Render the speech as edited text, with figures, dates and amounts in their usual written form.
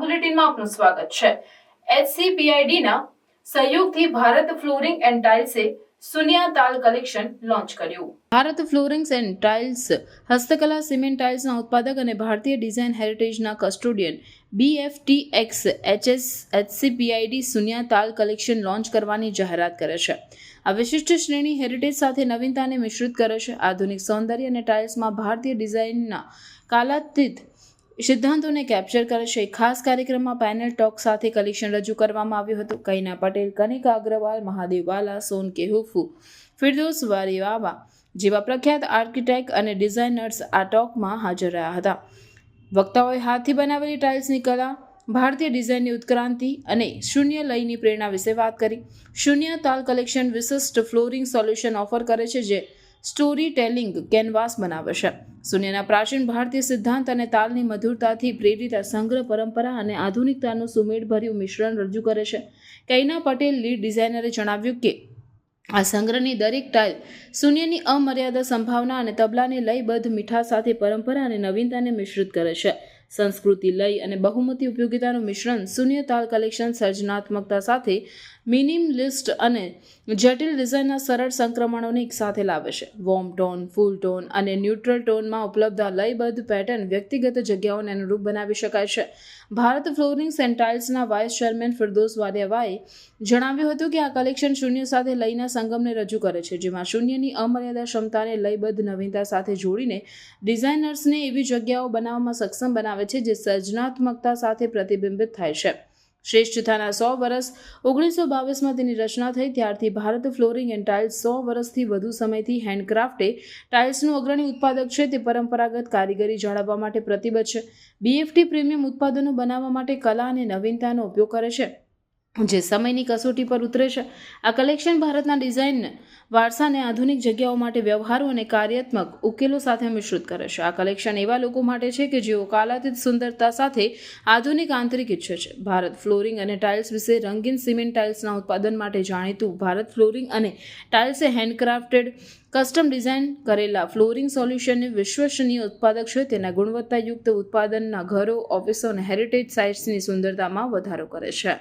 બુલેટિનમાં આપનું સ્વાગત છે। HCPID ના સહયોગથી ભારત ફ્લોરિંગ એન્ડ ટાઇલ્સે સુનિયા તાલ કલેક્શન લોન્ચ કર્યું। ભારત ફ્લોરિંગ્સ એન્ડ ટાઇલ્સ હસ્તકલા સિમેન્ટ ટાઇલ્સના ઉત્પાદક અને ભારતીય ડિઝાઇન હેરિટેજના કસ્ટોડિયન BFTX HCPID સુનિયા તાલ કલેક્શન લોન્ચ કરવાની જાહેરાત કરે છે। આ વિશિષ્ટ શ્રેણી હેરિટેજ સાથે નવીનતાને મિશ્રિત કરે છે। આધુનિક સૌંદર્ય અને ટાઇલ્સમાં ભારતીય ડિઝાઇનના કાલાતીત સિદ્ધાંતોને કેપ્ચર કરે છે। ખાસ કાર્યક્રમમાં પેનલ ટોક સાથે કલેક્શન રજૂ કરવામાં આવ્યું હતું। કૈના પટેલ, કનિકા અગ્રવાલ, મહાદેવ વાલા, સોન કેહુફુ, ફિરદોસ વારીવાવા જેવા પ્રખ્યાત આર્કિટેક્ટ અને ડિઝાઇનર્સ આ ટોકમાં હાજર રહ્યા હતા। વક્તાઓએ હાથથી બનાવેલી ટાઇલ્સની કલા, ભારતીય ડિઝાઇનની ઉત્ક્રાંતિ અને શૂન્ય લયની પ્રેરણા વિશે વાત કરી। શૂન્ય તાલ કલેક્શન વિશિષ્ટ ફ્લોરિંગ સોલ્યુશન ઓફર કરે છે જે સ્ટોરી ટેલિંગ કેનવાસ બનાવે છે। શૂન્યના પ્રાચીન ભારતીય સિદ્ધાંત અને તાલની મધુરતાથી પ્રેરિત સંગ્રહ પરંપરા અને આધુનિકતાનું સુમેળભર્યું મિશ્રણ રજૂ કરે છે। કૈના પટેલ લીડ ડિઝાઇનરે જણાવ્યું કે આ સંગ્રહની દરેક ટાઇલ શૂન્યની અમર્યાદા સંભાવના અને તબલાની લયબદ્ધ મીઠાશ સાથે પરંપરા અને નવીનતાને મિશ્રિત કરે છે। સંસ્કૃતિ, લય અને બહુમતી ઉપયોગિતાનું મિશ્રણ શૂન્ય તાલ કલેક્શન સર્જનાત્મકતા સાથે મિનિમલિસ્ટ અને જટિલ ડિઝાઇનના સરળ સંક્રમણોને એકસાથે લાવે છે। વોર્મ ટોન, ફૂલ ટોન અને ન્યુટ્રલ ટોનમાં ઉપલબ્ધ આ લયબદ્ધ પેટર્ન વ્યક્તિગત જગ્યાઓને અનુરૂપ બનાવી શકાય છે। ભારત ફ્લોરિંગ્સ એન્ડ ટાઇલ્સના વાઇસ ચેરમેન ફિરદોસ વારિયાવાએ જણાવ્યું હતું કે આ કલેક્શન શૂન્ય સાથે લયના સંગમને રજૂ કરે છે, જેમાં શૂન્યની અમર્યાદા ક્ષમતાને લયબદ્ધ નવીનતા સાથે જોડીને ડિઝાઇનર્સને એવી જગ્યાઓ બનાવવામાં સક્ષમ બનાવે છે જે સર્જનાત્મકતા સાથે પ્રતિબિંબિત થાય છે। શ્રેષ્ઠતાના 100 વર્ષ 1922માં તેની રચના થઈ ત્યારથી ભારત ફ્લોરિંગ એન્ડ ટાઇલ્સ 100 વર્ષથી વધુ સમયથી હેન્ડક્રાફ્ટે ટાઇલ્સનું અગ્રણી ઉત્પાદક છે। તે પરંપરાગત કારીગરી જાળવવા માટે પ્રતિબદ્ધ છે। BFT પ્રીમિયમ ઉત્પાદનો બનાવવા માટે કલા અને નવીનતાનો ઉપયોગ કરે છે જે સમયની કસોટી પર ઉતરે છે। આ કલેક્શન ભારતના ડિઝાઇન વારસાને આધુનિક જગ્યાઓ માટે વ્યવહારુ અને કાર્યાત્મક ઉકેલો સાથે મિશ્રિત કરે છે। આ કલેક્શન એવા લોકો માટે છે કે જેઓ કાલાતીત સુંદરતા સાથે આધુનિક આંતરિક ઈચ્છે છે। ભારત ફ્લોરિંગ અને ટાઇલ્સ વિશે રંગીન સિમેન્ટ ટાઇલ્સના ઉત્પાદન માટે જાણીતું ભારત ફ્લોરિંગ અને ટાઇલ્સે હેન્ડક્રાફ્ટેડ કસ્ટમ ડિઝાઇન કરેલા ફ્લોરિંગ સોલ્યુશનની વિશ્વસનીય ઉત્પાદક છે। તેના ગુણવત્તાયુક્ત ઉત્પાદનના ઘરો, ઓફિસો અને હેરિટેજ સાઇટ્સની સુંદરતામાં વધારો કરે છે।